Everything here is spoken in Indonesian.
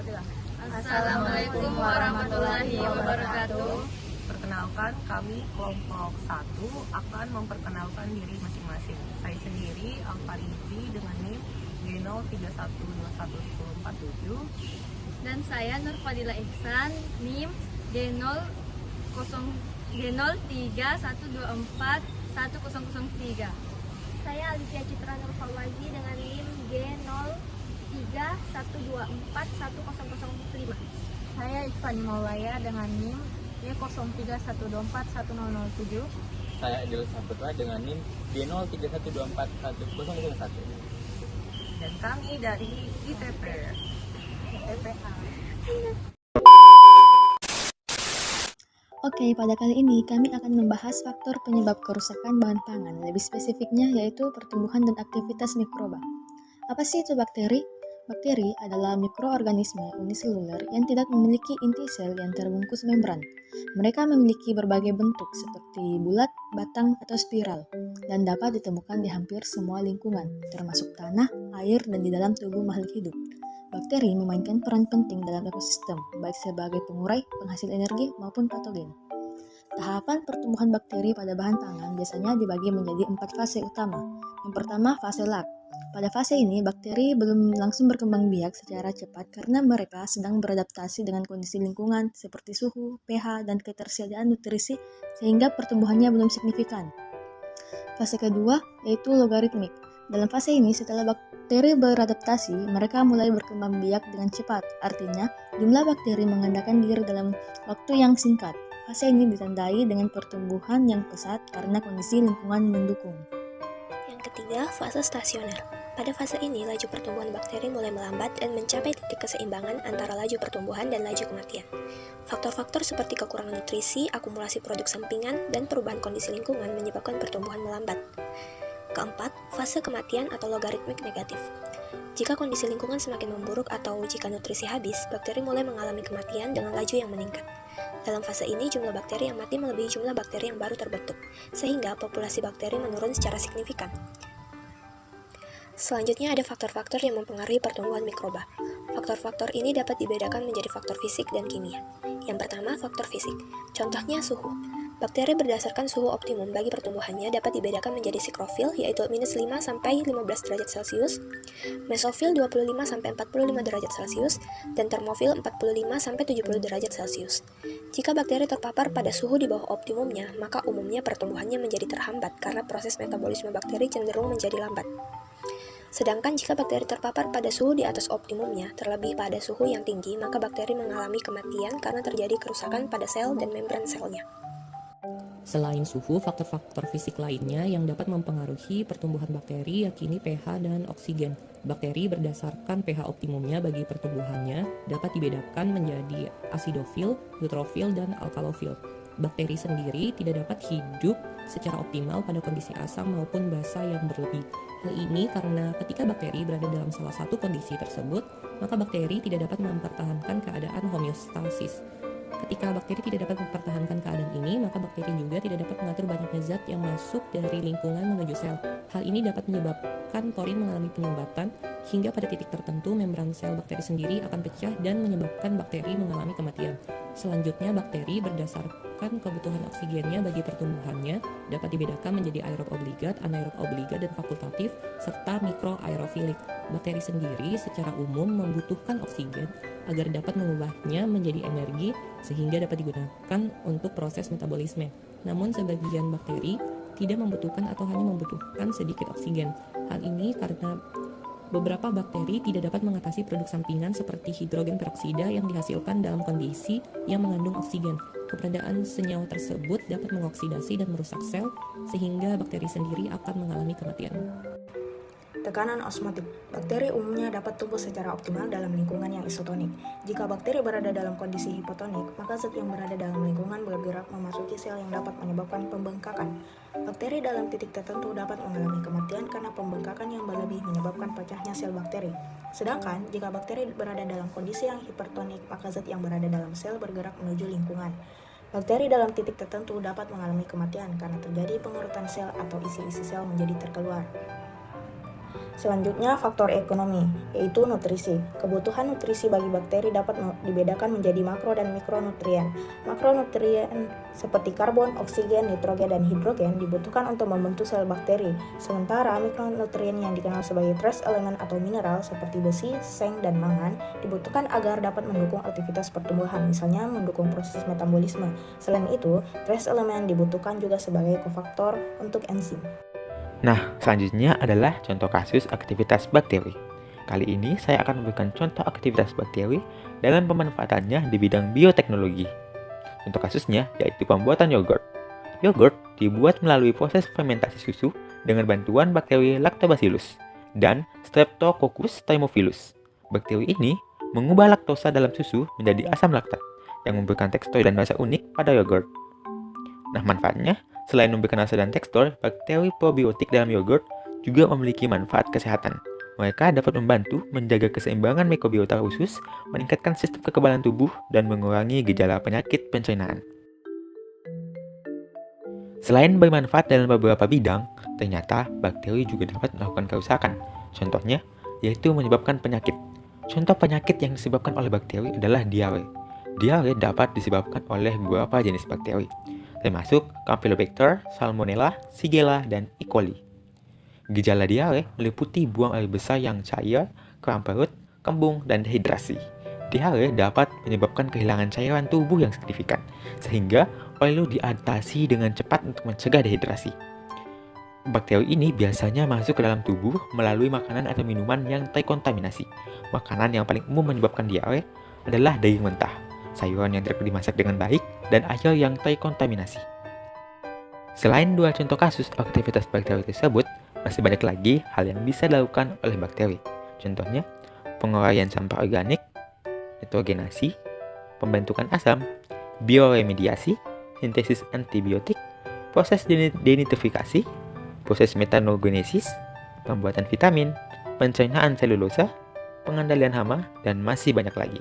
Silakan. Assalamualaikum warahmatullahi wabarakatuh. Perkenalkan, kami kelompok 1 akan memperkenalkan diri masing-masing. Saya sendiri Alfaridi dengan NIM G0312147. Dan saya Nurfadila Ihsan, NIM G031241003. Saya Alicia Citra Nurfawazi dengan NIM G031241005. Saya Ikhfani Maulaya dengan NIM G031241007. Saya Adil Saputra dengan NIM G031241001. Dan kami dari ITP. Oke, pada kali ini kami akan membahas faktor penyebab kerusakan bahan pangan, lebih spesifiknya yaitu pertumbuhan dan aktivitas mikroba. Apa sih itu bakteri? Bakteri adalah mikroorganisme uniseluler yang tidak memiliki inti sel yang terbungkus membran. Mereka memiliki berbagai bentuk seperti bulat, batang, atau spiral, dan dapat ditemukan di hampir semua lingkungan, termasuk tanah, air, dan di dalam tubuh makhluk hidup. Bakteri memainkan peran penting dalam ekosistem, baik sebagai pengurai, penghasil energi, maupun patogen. Tahapan pertumbuhan bakteri pada bahan pangan biasanya dibagi menjadi 4 fase utama. Yang pertama, fase lak. Pada fase ini, bakteri belum langsung berkembang biak secara cepat karena mereka sedang beradaptasi dengan kondisi lingkungan seperti suhu, pH, dan ketersediaan nutrisi sehingga pertumbuhannya belum signifikan. Fase kedua yaitu logaritmik. Dalam fase ini, setelah bakteri beradaptasi, mereka mulai berkembang biak dengan cepat. Artinya, jumlah bakteri mengandalkan diri dalam waktu yang singkat. Fase ini ditandai dengan pertumbuhan yang pesat karena kondisi lingkungan mendukung. Yang ketiga, fase stasioner. Pada fase ini, laju pertumbuhan bakteri mulai melambat dan mencapai titik keseimbangan antara laju pertumbuhan dan laju kematian. Faktor-faktor seperti kekurangan nutrisi, akumulasi produk sampingan, dan perubahan kondisi lingkungan menyebabkan pertumbuhan melambat. Keempat, fase kematian atau logaritmik negatif. Jika kondisi lingkungan semakin memburuk atau jika nutrisi habis, bakteri mulai mengalami kematian dengan laju yang meningkat. Dalam fase ini, jumlah bakteri yang mati melebihi jumlah bakteri yang baru terbentuk, sehingga populasi bakteri menurun secara signifikan. Selanjutnya ada faktor-faktor yang mempengaruhi pertumbuhan mikroba. Faktor-faktor ini dapat dibedakan menjadi faktor fisik dan kimia. Yang pertama, faktor fisik. Contohnya suhu. Bakteri berdasarkan suhu optimum bagi pertumbuhannya dapat dibedakan menjadi sikrofil, yaitu -5 sampai 15 derajat Celcius, mesofil 25 sampai 45 derajat Celcius, dan termofil 45 sampai 70 derajat Celcius. Jika bakteri terpapar pada suhu di bawah optimumnya, maka umumnya pertumbuhannya menjadi terhambat karena proses metabolisme bakteri cenderung menjadi lambat. Sedangkan jika bakteri terpapar pada suhu di atas optimumnya, terlebih pada suhu yang tinggi, maka bakteri mengalami kematian karena terjadi kerusakan pada sel dan membran selnya. Selain suhu, faktor-faktor fisik lainnya yang dapat mempengaruhi pertumbuhan bakteri yakini pH dan oksigen. Bakteri berdasarkan pH optimumnya bagi pertumbuhannya dapat dibedakan menjadi asidofil, neutrofil, dan alkalofil. Bakteri sendiri tidak dapat hidup secara optimal pada kondisi asam maupun basa yang berlebih. Hal ini karena ketika bakteri berada dalam salah satu kondisi tersebut, maka bakteri tidak dapat mempertahankan keadaan homeostasis. Ketika bakteri tidak dapat mempertahankan keadaan ini, maka bakteri juga tidak dapat mengatur banyaknya zat yang masuk dari lingkungan menuju sel. Hal ini dapat menyebabkan porin mengalami penyumbatan, hingga pada titik tertentu membran sel bakteri sendiri akan pecah dan menyebabkan bakteri mengalami kematian. Selanjutnya, bakteri berdasarkan kebutuhan oksigennya bagi pertumbuhannya dapat dibedakan menjadi aerob obligat, anaerob obligat, dan fakultatif, serta mikroaerofilik. Bakteri sendiri secara umum membutuhkan oksigen agar dapat mengubahnya menjadi energi sehingga dapat digunakan untuk proses metabolisme. Namun sebagian bakteri tidak membutuhkan atau hanya membutuhkan sedikit oksigen. Hal ini karena beberapa bakteri tidak dapat mengatasi produk sampingan seperti hidrogen peroksida yang dihasilkan dalam kondisi yang mengandung oksigen. Keberadaan senyawa tersebut dapat mengoksidasi dan merusak sel sehingga bakteri sendiri akan mengalami kematian. Tekanan osmotik. Bakteri umumnya dapat tumbuh secara optimal dalam lingkungan yang isotonik. Jika bakteri berada dalam kondisi hipotonik, maka zat yang berada dalam lingkungan bergerak memasuki sel yang dapat menyebabkan pembengkakan. Bakteri dalam titik tertentu dapat mengalami kematian karena pembengkakan yang berlebih menyebabkan pecahnya sel bakteri. Sedangkan, jika bakteri berada dalam kondisi yang hipertonik, maka zat yang berada dalam sel bergerak menuju lingkungan. Bakteri dalam titik tertentu dapat mengalami kematian karena terjadi pengerutan sel atau isi-isi sel menjadi terkeluar. Selanjutnya, faktor ekonomi, yaitu nutrisi. Kebutuhan nutrisi bagi bakteri dapat dibedakan menjadi makro dan mikronutrien. Makronutrien seperti karbon, oksigen, nitrogen, dan hidrogen dibutuhkan untuk membentuk sel bakteri. Sementara mikronutrien yang dikenal sebagai trace element atau mineral seperti besi, seng, dan mangan dibutuhkan agar dapat mendukung aktivitas pertumbuhan, misalnya mendukung proses metabolisme. Selain itu, trace element dibutuhkan juga sebagai kofaktor untuk enzim. Nah, selanjutnya adalah contoh kasus aktivitas bakteri. Kali ini saya akan memberikan contoh aktivitas bakteri dalam pemanfaatannya di bidang bioteknologi. Contoh kasusnya yaitu pembuatan yogurt. Yogurt dibuat melalui proses fermentasi susu dengan bantuan bakteri Lactobacillus dan Streptococcus thermophilus. Bakteri ini mengubah laktosa dalam susu menjadi asam laktat yang memberikan tekstur dan rasa unik pada yogurt. Nah, manfaatnya, selain memberikan rasa dan tekstur, bakteri probiotik dalam yogurt juga memiliki manfaat kesehatan. Mereka dapat membantu menjaga keseimbangan mikrobiota usus, meningkatkan sistem kekebalan tubuh, dan mengurangi gejala penyakit pencernaan. Selain bermanfaat dalam beberapa bidang, ternyata bakteri juga dapat melakukan kerusakan. Contohnya, yaitu menyebabkan penyakit. Contoh penyakit yang disebabkan oleh bakteri adalah diare. Diare dapat disebabkan oleh beberapa jenis bakteri, termasuk Campylobacter, Salmonella, Shigella, dan E. coli. Gejala diare meliputi buang air besar yang cair, kram perut, kembung, dan dehidrasi. Diare dapat menyebabkan kehilangan cairan tubuh yang signifikan, sehingga perlu diatasi dengan cepat untuk mencegah dehidrasi. Bakteri ini biasanya masuk ke dalam tubuh melalui makanan atau minuman yang terkontaminasi. Makanan yang paling umum menyebabkan diare adalah daging mentah, sayuran yang tidak dimasak dengan baik, dan air yang terkontaminasi. Selain dua contoh kasus aktivitas bakteri tersebut, masih banyak lagi hal yang bisa dilakukan oleh bakteri. Contohnya, penguraian sampah organik, nitrogenasi, pembentukan asam, bioremediasi, sintesis antibiotik, proses denitrifikasi, proses metanogenesis, pembuatan vitamin, pencernaan selulosa, pengendalian hama, dan masih banyak lagi.